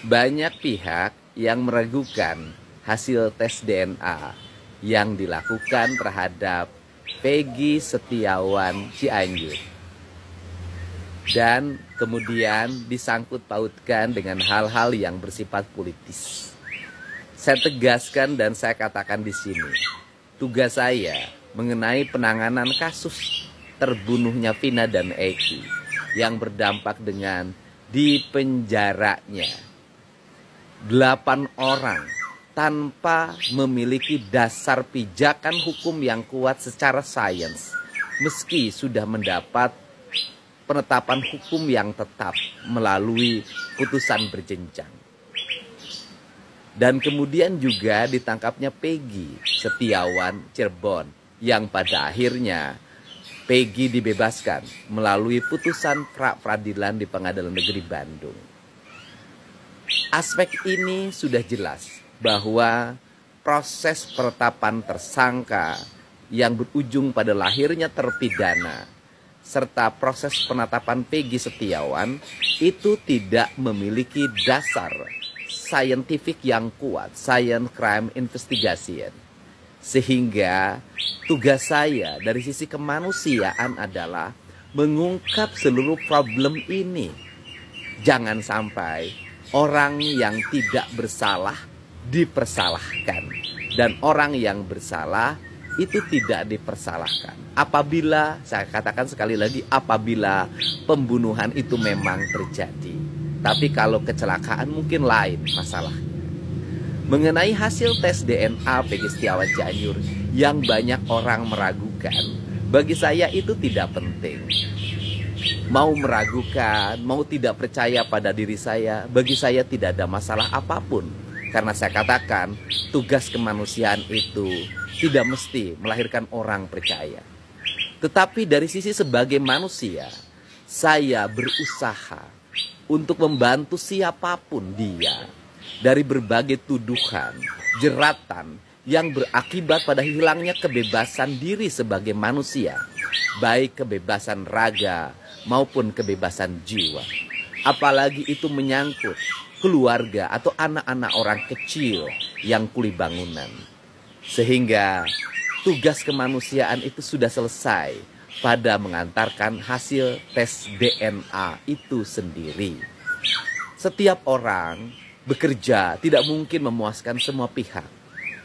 Banyak pihak yang meragukan hasil tes DNA yang dilakukan terhadap Peggy Setiawan Cianjur dan kemudian disangkut pautkan dengan hal-hal yang bersifat politis. Saya tegaskan dan saya katakan di sini, tugas saya mengenai penanganan kasus terbunuhnya Vina dan Eki yang berdampak dengan dipenjaranya 8 orang tanpa memiliki dasar pijakan hukum yang kuat secara sains, meski sudah mendapat penetapan hukum yang tetap melalui putusan berjenjang. Dan kemudian juga ditangkapnya Peggy Setiawan Cirebon yang pada akhirnya Peggy dibebaskan melalui putusan pra-peradilan di Pengadilan Negeri Bandung. Aspek ini sudah jelas bahwa proses penetapan tersangka yang berujung pada lahirnya terpidana serta proses penetapan Peggy Setiawan itu tidak memiliki dasar saintifik yang kuat, science crime investigation. Sehingga tugas saya dari sisi kemanusiaan adalah mengungkap seluruh problem ini. Jangan sampai orang yang tidak bersalah dipersalahkan dan orang yang bersalah itu tidak dipersalahkan. Apabila, saya katakan sekali lagi, apabila pembunuhan itu memang terjadi. Tapi kalau kecelakaan mungkin lain masalahnya. Mengenai hasil tes DNA Peggy Setiawan Cianjur yang banyak orang meragukan, bagi saya itu tidak penting. Mau meragukan, mau tidak percaya pada diri saya, bagi saya tidak ada masalah apapun. Karena saya katakan, tugas kemanusiaan itu tidak mesti melahirkan orang percaya. Tetapi dari sisi sebagai manusia, saya berusaha untuk membantu siapapun dia dari berbagai tuduhan, jeratan yang berakibat pada hilangnya kebebasan diri sebagai manusia, baik kebebasan raga maupun kebebasan jiwa. Apalagi itu menyangkut keluarga atau anak-anak orang kecil yang kuli bangunan. Sehingga tugas kemanusiaan itu sudah selesai pada mengantarkan hasil tes DNA itu sendiri. Setiap orang bekerja tidak mungkin memuaskan semua pihak.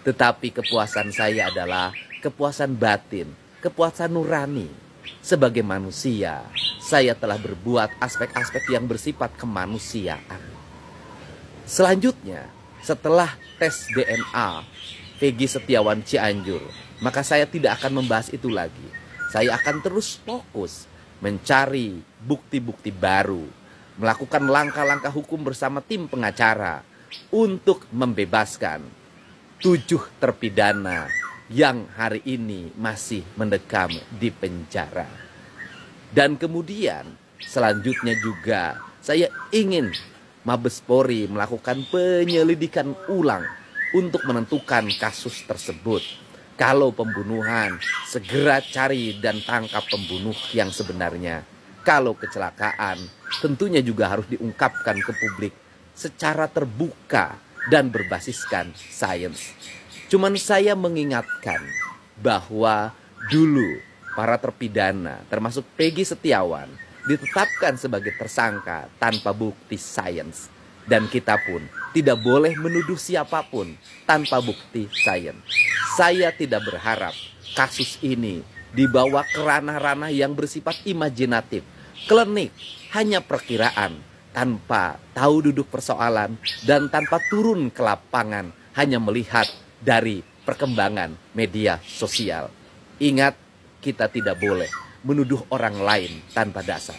Tetapi kepuasan saya adalah kepuasan batin, kepuasan nurani. Sebagai manusia, saya telah berbuat aspek-aspek yang bersifat kemanusiaan. Selanjutnya, setelah tes DNA Peggy Setiawan Cianjur, maka saya tidak akan membahas itu lagi. Saya akan terus fokus mencari bukti-bukti baru, melakukan langkah-langkah hukum bersama tim pengacara untuk membebaskan 7 terpidana yang hari ini masih mendekam di penjara. Dan kemudian selanjutnya juga saya ingin Mabes Polri melakukan penyelidikan ulang untuk menentukan kasus tersebut. Kalau pembunuhan, segera cari dan tangkap pembunuh yang sebenarnya. Kalau kecelakaan, tentunya juga harus diungkapkan ke publik secara terbuka dan berbasiskan sains. Cuman saya mengingatkan bahwa dulu para terpidana, termasuk Peggy Setiawan, ditetapkan sebagai tersangka tanpa bukti sains. Dan kita pun tidak boleh menuduh siapapun tanpa bukti sains. Saya tidak berharap kasus ini dibawa ke ranah-ranah yang bersifat imajinatif, klinik, hanya perkiraan, tanpa tahu duduk persoalan dan tanpa turun ke lapangan, hanya melihat dari perkembangan media sosial. Ingat, kita tidak boleh menuduh orang lain tanpa dasar.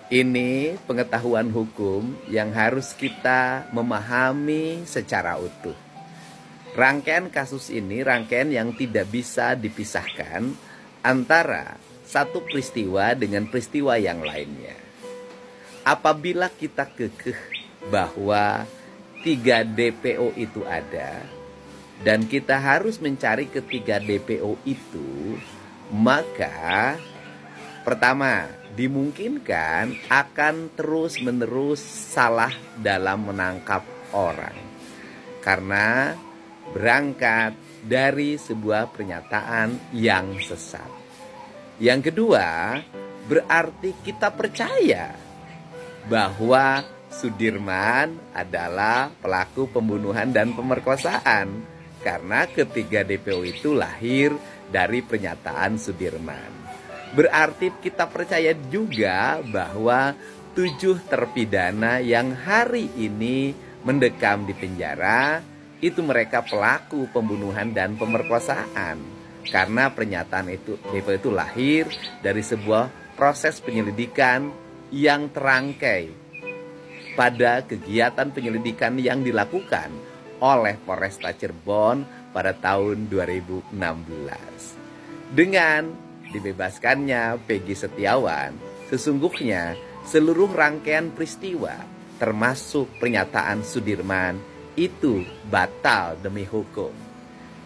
Ini pengetahuan hukum yang harus kita memahami secara utuh. Rangkaian kasus ini rangkaian yang tidak bisa dipisahkan antara satu peristiwa dengan peristiwa yang lainnya. Apabila kita kekeh bahwa 3 DPO itu ada dan kita harus mencari ketiga DPO itu, maka pertama dimungkinkan akan terus-menerus salah dalam menangkap orang. Karena berangkat dari sebuah pernyataan yang sesat. Yang kedua, berarti kita percaya bahwa Sudirman adalah pelaku pembunuhan dan pemerkosaan. Karena ketiga DPO itu lahir dari pernyataan Sudirman. Berarti kita percaya juga bahwa 7 terpidana yang hari ini mendekam di penjara itu mereka pelaku pembunuhan dan pemerkosaan. Karena pernyataan itu DPO itu lahir dari sebuah proses penyelidikan yang terangkai pada kegiatan penyelidikan yang dilakukan oleh Polresta Cirebon pada tahun 2016. Dengan dibebaskannya Peggy Setiawan, sesungguhnya seluruh rangkaian peristiwa termasuk pernyataan Sudirman itu batal demi hukum.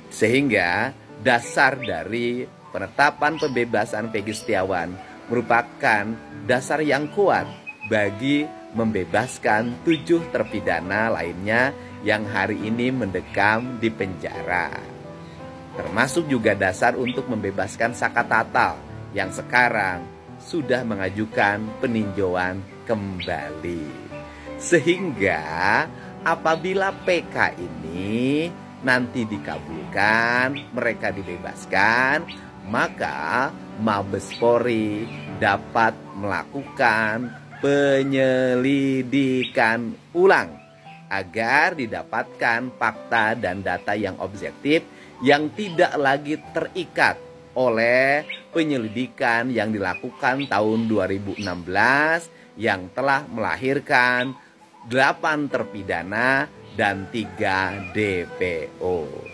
Sehingga dasar dari penetapan pembebasan Peggy Setiawan merupakan dasar yang kuat bagi membebaskan 7 terpidana lainnya yang hari ini mendekam di penjara. Termasuk juga dasar untuk membebaskan Saka Tatal yang sekarang sudah mengajukan peninjauan kembali. Sehingga apabila PK ini nanti dikabulkan, mereka dibebaskan, maka Mabes Polri dapat melakukan penyelidikan ulang agar didapatkan fakta dan data yang objektif yang tidak lagi terikat oleh penyelidikan yang dilakukan tahun 2016 yang telah melahirkan 8 terpidana dan 3 DPO.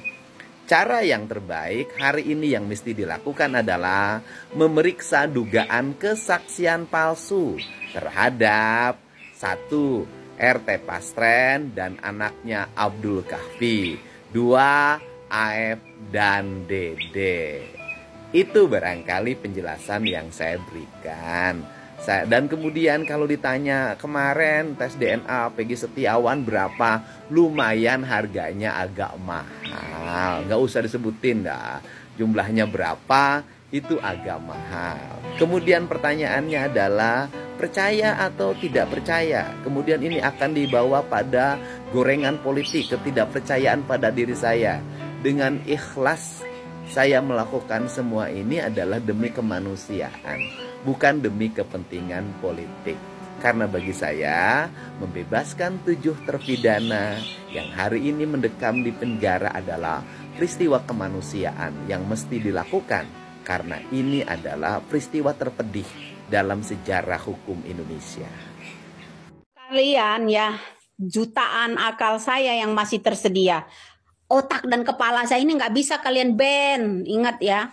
Cara yang terbaik hari ini yang mesti dilakukan adalah memeriksa dugaan kesaksian palsu terhadap 1. RT Pastren dan anaknya Abdul Kahfi, 2. AF dan Dede. Itu barangkali penjelasan yang saya berikan. Dan kemudian kalau ditanya kemarin tes DNA Peggy Setiawan berapa, lumayan harganya agak mahal. Nggak usah disebutin dah jumlahnya berapa, itu agak mahal. Kemudian pertanyaannya adalah percaya atau tidak percaya. Kemudian ini akan dibawa pada gorengan politik, ketidakpercayaan pada diri saya. Dengan ikhlas saya melakukan semua ini adalah demi kemanusiaan, bukan demi kepentingan politik. Karena bagi saya membebaskan 7 terpidana yang hari ini mendekam di penjara adalah peristiwa kemanusiaan yang mesti dilakukan. Karena ini adalah peristiwa terpedih dalam sejarah hukum Indonesia. Kalian ya, jutaan akal saya yang masih tersedia. Otak dan kepala saya ini nggak bisa kalian ban. Ingat ya.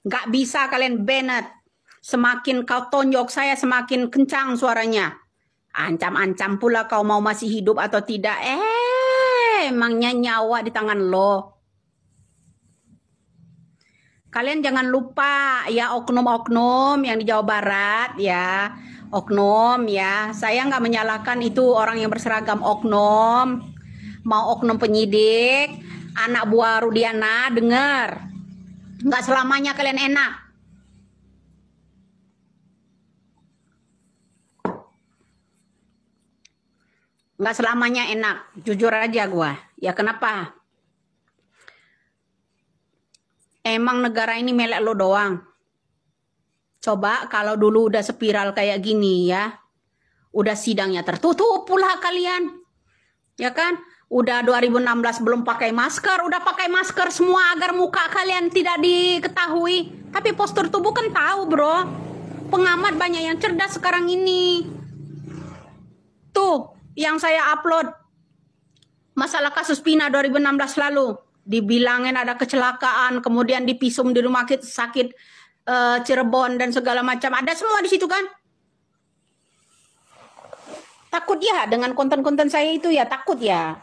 Nggak bisa kalian banned. Semakin kau tonjok saya, semakin kencang suaranya. Ancam-ancam pula kau mau masih hidup atau tidak. Emangnya nyawa di tangan lo. Kalian jangan lupa ya oknum-oknum yang di Jawa Barat ya. Oknum ya. Saya nggak menyalahkan itu orang yang berseragam oknum. Mau oknum penyidik, anak buah Rudiana, dengar. Nggak selamanya kalian enak. Nggak selamanya enak. Jujur aja gua. Ya kenapa? Emang negara ini melek lo doang. Coba kalau dulu udah spiral kayak gini ya. Udah sidangnya tertutup pula kalian. Ya kan? Udah 2016 belum pakai masker, udah pakai masker semua agar muka kalian tidak diketahui. Tapi postur tubuh kan tahu, bro. Pengamat banyak yang cerdas sekarang ini. Tuh, yang saya upload. Masalah kasus Pina 2016 lalu. Dibilangin ada kecelakaan, kemudian dipisum di rumah sakit Cirebon dan segala macam. Ada semua di situ kan? Takut ya dengan konten-konten saya itu ya, takut ya.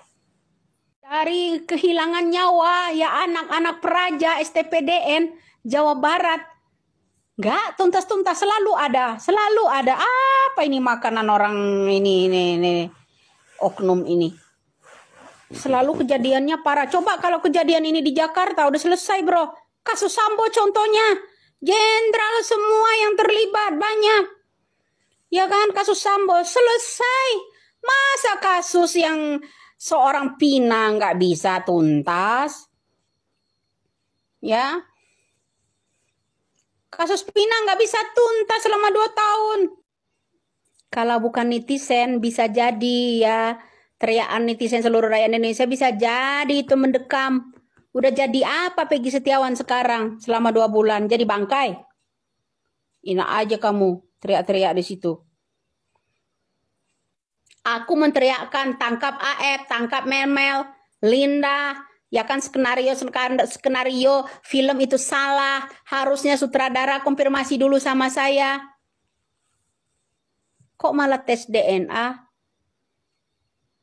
Dari kehilangan nyawa ya anak-anak peraja STPDN Jawa Barat. Nggak tuntas-tuntas, selalu ada, selalu ada. Apa ini makanan orang ini oknum ini? Selalu kejadiannya parah. Coba kalau kejadian ini di Jakarta udah selesai, bro. Kasus Sambo contohnya, jenderal semua yang terlibat banyak. Ya kan, kasus Sambo selesai. Masa kasus yang seorang Pina nggak bisa tuntas? Ya, kasus Pina nggak bisa tuntas selama 2 tahun. Kalau bukan netizen bisa jadi ya, teriakan netizen seluruh rakyat Indonesia bisa jadi itu mendekam. Udah jadi apa Peggy Setiawan sekarang selama 2 bulan? Jadi bangkai. Ina aja kamu teriak-teriak di situ. Aku menteriakkan tangkap AF, tangkap Memel, Linda. Ya kan skenario film itu salah. Harusnya sutradara konfirmasi dulu sama saya. Kok malah tes DNA?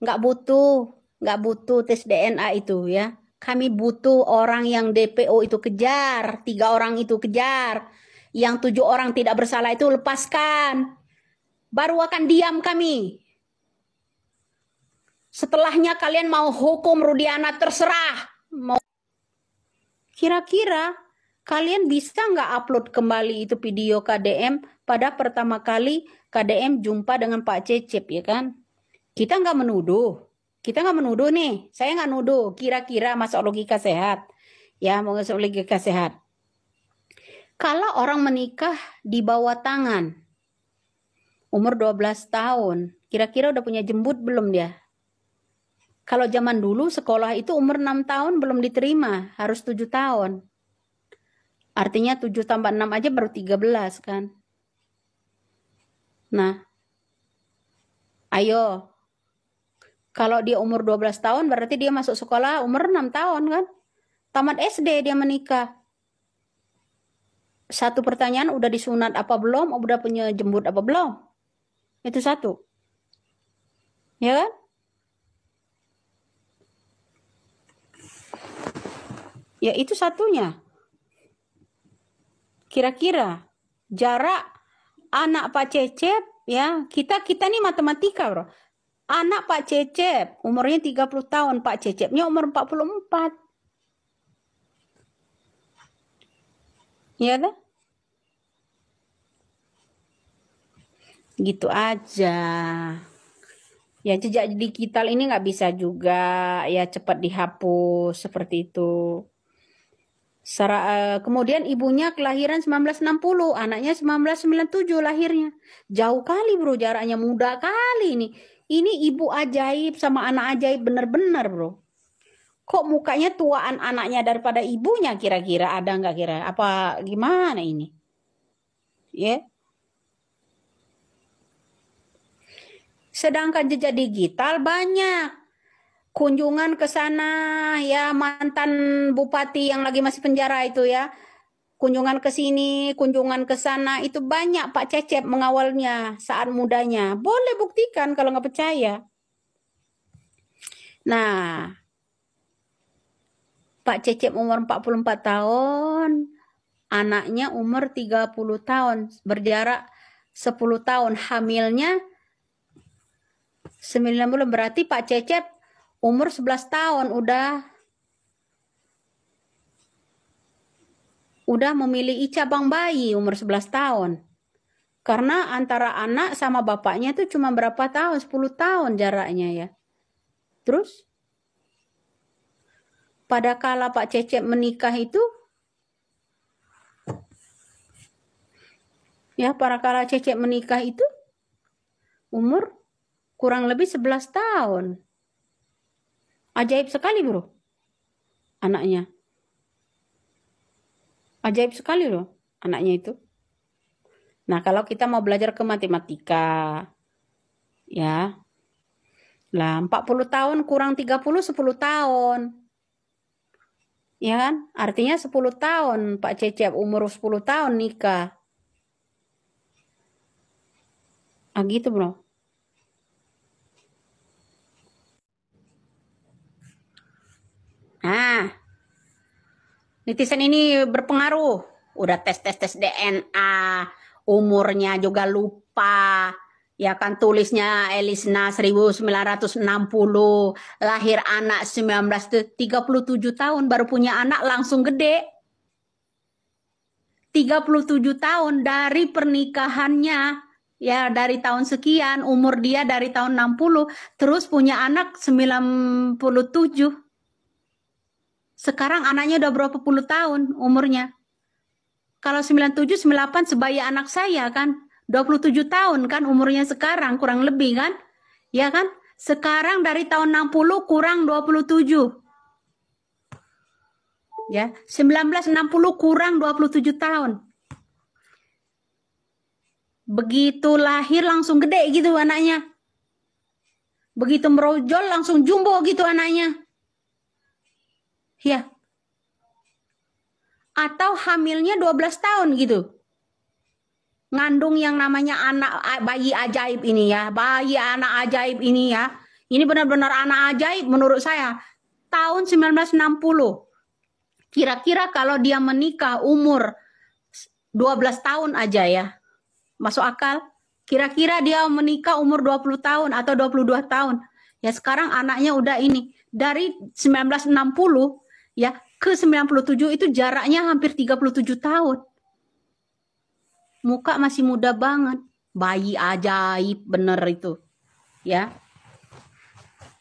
Nggak butuh tes DNA itu ya. Kami butuh orang yang DPO itu kejar, 3 orang itu kejar. Yang 7 orang tidak bersalah itu lepaskan. Baru akan diam kami. Setelahnya kalian mau hukum Rudiana terserah. Kira-kira kalian bisa nggak upload kembali itu video KDM pada pertama kali KDM jumpa dengan Pak Cecep ya kan? Kita nggak menuduh. Kita nggak menuduh nih. Saya nggak nuduh. Kira-kira masuk logika sehat. Ya, mau masuk logika sehat. Kalau orang menikah di bawah tangan, umur 12 tahun, kira-kira udah punya jembut belum dia? Kalau zaman dulu sekolah itu umur 6 tahun belum diterima, harus 7 tahun. Artinya 7 tambah 6 aja baru 13 kan. Nah, ayo. Kalau dia umur 12 tahun berarti dia masuk sekolah umur 6 tahun kan. Tamat SD dia menikah. Satu pertanyaan, udah disunat apa belum? Udah punya jembut apa belum? Itu satu. Ya kan? Ya itu satunya. Kira-kira jarak anak Pak Cecep ya, kita nih matematika, bro. Anak Pak Cecep umurnya 30 tahun, Pak Cecepnya umur 44. Ya kan? Gitu aja. Ya jejak digital ini nggak bisa juga ya cepat dihapus seperti itu. Kemudian ibunya kelahiran 1960, anaknya 1997 lahirnya. Jauh kali bro jaraknya, muda kali ini. Ini ibu ajaib sama anak ajaib bener-bener bro. Kok mukanya tuaan anaknya daripada ibunya kira-kira, ada nggak kira? Apa gimana ini? Ya. Sedangkan jejak digital banyak. Kunjungan ke sana ya, mantan bupati yang lagi masih penjara itu ya. Kunjungan ke sini, kunjungan ke sana, itu banyak Pak Cecep mengawalnya saat mudanya. Boleh buktikan kalau nggak percaya. Nah, Pak Cecep umur 44 tahun, anaknya umur 30 tahun, berjarak 10 tahun. Hamilnya 9 bulan, berarti Pak Cecep umur 11 tahun udah memiliki cabang bayi umur 11 tahun. Karena antara anak sama bapaknya itu cuma berapa tahun? 10 tahun jaraknya ya. Terus pada kala Pak Cecep menikah itu, ya pada kala Cecep menikah itu umur kurang lebih 11 tahun. Ajaib sekali bro, anaknya. Ajaib sekali loh anaknya itu. Nah kalau kita mau belajar ke matematika, ya, lah 40 tahun kurang 30, 10 tahun. Ya kan? Artinya 10 tahun Pak Cecep umur 10 tahun nikah. Ah gitu bro. Nah, netizen ini berpengaruh udah tes DNA, umurnya juga lupa. Ya kan tulisnya Elisna 1960, lahir anak 1937 tahun, baru punya anak langsung gede. 37 tahun dari pernikahannya, ya dari tahun sekian, umur dia dari tahun 60, terus punya anak 97. Sekarang anaknya udah berapa puluh tahun umurnya. Kalau 97, 98 sebaya anak saya kan. 27 tahun kan umurnya sekarang, kurang lebih kan. Ya kan? Sekarang dari tahun 60 kurang 27. Ya, 1960 kurang 27 tahun. Begitu lahir langsung gede gitu anaknya. Begitu merojol langsung jumbo gitu anaknya. Ya. Atau hamilnya 12 tahun gitu. Ngandung yang namanya anak bayi ajaib ini ya, bayi anak ajaib ini ya. Ini benar-benar anak ajaib menurut saya. Tahun 1960. Kira-kira kalau dia menikah umur 12 tahun aja ya. Masuk akal? Kira-kira dia menikah umur 20 tahun atau 22 tahun. Ya sekarang anaknya udah ini. Dari 1960 ya ke 97 itu jaraknya hampir 37 tahun. Muka masih muda banget. Bayi ajaib bener itu. Ya.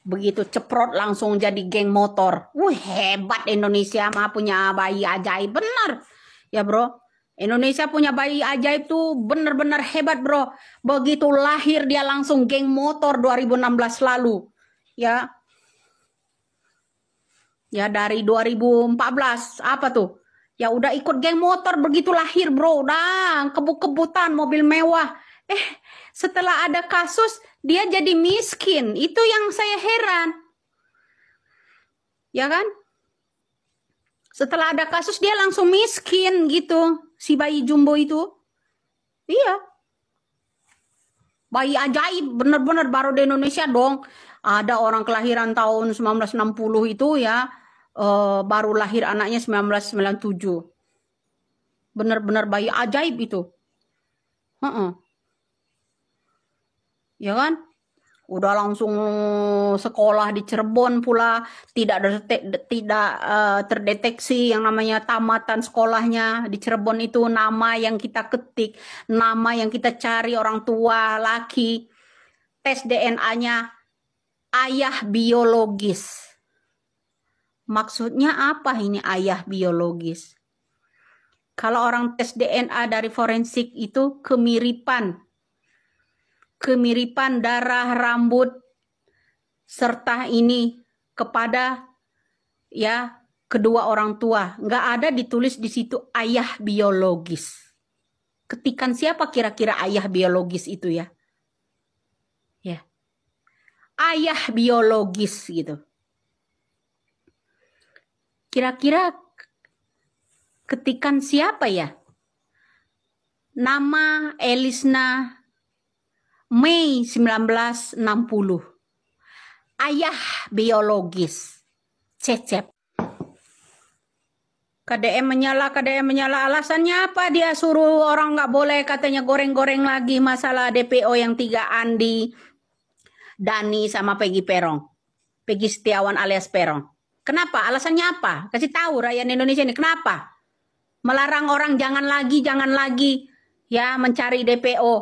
Begitu ceprot langsung jadi geng motor. Hebat Indonesia mah punya bayi ajaib bener. Ya bro. Indonesia punya bayi ajaib tuh bener-bener hebat bro. Begitu lahir dia langsung geng motor 2016 lalu. Ya. Ya dari 2014 apa tuh? Ya udah ikut geng motor begitu lahir bro, udah kebut-kebutan mobil mewah. Setelah ada kasus dia jadi miskin, itu yang saya heran. Ya kan? Setelah ada kasus dia langsung miskin gitu, si bayi jumbo itu. Iya. Bayi ajaib, bener-bener baru di Indonesia dong. Ada orang kelahiran tahun 1960 itu ya. Baru lahir anaknya 1997. Benar-benar bayi ajaib itu. Ya kan? Udah langsung sekolah di Cirebon pula, tidak terdeteksi yang namanya tamatan sekolahnya di Cirebon itu, nama yang kita ketik, nama yang kita cari orang tua laki, tes DNA-nya ayah biologis. Maksudnya apa ini ayah biologis? Kalau orang tes DNA dari forensik itu kemiripan darah, rambut, serta ini kepada ya kedua orang tua. Nggak ada ditulis di situ ayah biologis. Ketikan siapa kira-kira ayah biologis itu ya? Ya, ayah biologis gitu. Kira-kira ketikan siapa ya? Nama Elisna Mei 1960. Ayah biologis. Cecep. KDM menyala. Alasannya apa? Dia suruh orang nggak boleh katanya goreng-goreng lagi masalah DPO yang 3 Andi, Dani sama Peggy Perong. Peggy Setiawan alias Perong. Kenapa? Alasannya apa? Kasih tahu rakyat Indonesia ini kenapa? Melarang orang jangan lagi ya mencari DPO.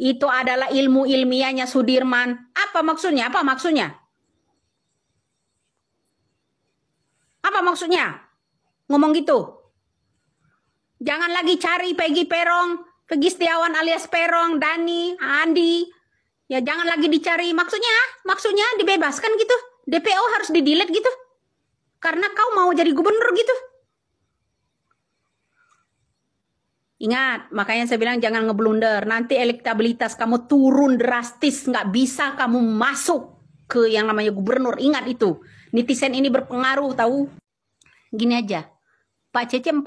Itu adalah ilmu ilmiahnya Sudirman. Apa maksudnya? Apa maksudnya? Ngomong gitu. Jangan lagi cari Peggy Perong, Peggy Setiawan alias Perong, Dani, Andi. Ya jangan lagi dicari. Maksudnya dibebaskan gitu. DPO harus di-delete gitu. Karena kau mau jadi gubernur gitu. Ingat, makanya saya bilang jangan ngeblunder. Nanti elektabilitas kamu turun drastis. Nggak bisa kamu masuk ke yang namanya gubernur. Ingat itu. Netizen ini berpengaruh tahu. Gini aja. Pak Cece 44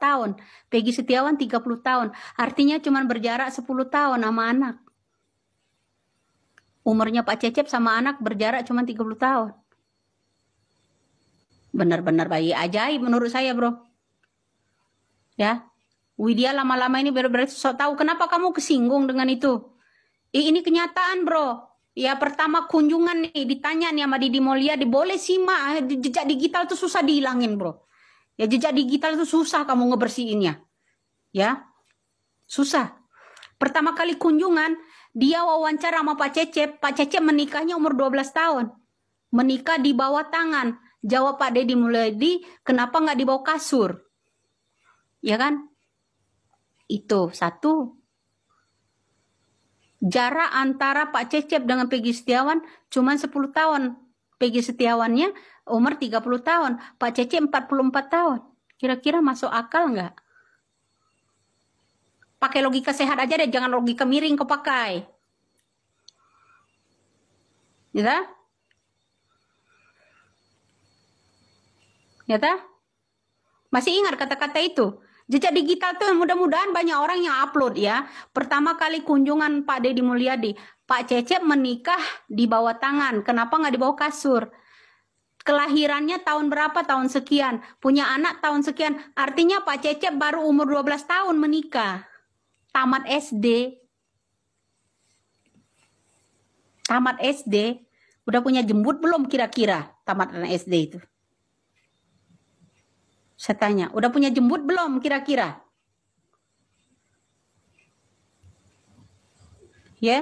tahun. Peggy Setiawan 30 tahun. Artinya cuma berjarak 10 tahun sama anak. Umurnya Pak Cecep sama anak berjarak cuma 30 tahun. Benar-benar bayi ajaib menurut saya bro. Ya. Widya lama-lama ini benar-benar sok tahu. Kenapa kamu kesinggung dengan itu? Ini kenyataan, bro. Ya, pertama kunjungan nih, ditanya nih sama Didi Mulyadi, boleh simak, jejak digital tuh susah dihilangin, bro. Ya, jejak digital tuh susah kamu ngebersihinnya. Ya, susah. Pertama kali kunjungan, dia wawancara sama Pak Cecep. Pak Cecep menikahnya umur 12 tahun. Menikah di bawah tangan. Jawab Pak Deddy Mulyadi, kenapa nggak di bawah kasur? Ya kan? Itu satu. Jarak antara Pak Cecep dengan Peggy Setiawan cuma 10 tahun. Peggy Setiawannya umur 30 tahun. Pak Cecep 44 tahun. Kira-kira masuk akal nggak? Pakai logika sehat aja deh, jangan logika miring kau pakai. Ya? Ya tak? Masih ingat kata-kata itu? Jejak digital tuh mudah-mudahan banyak orang yang upload ya. Pertama kali kunjungan Pak Deddy Mulyadi, Pak Cecep menikah di bawah tangan. Kenapa nggak di bawah kasur? Kelahirannya tahun berapa? Tahun sekian. Punya anak tahun sekian. Artinya Pak Cecep baru umur 12 tahun menikah. Tamat SD. Tamat SD. Udah punya jembut belum kira-kira tamat SD itu? Saya tanya, udah punya jembut belum kira-kira? Ya?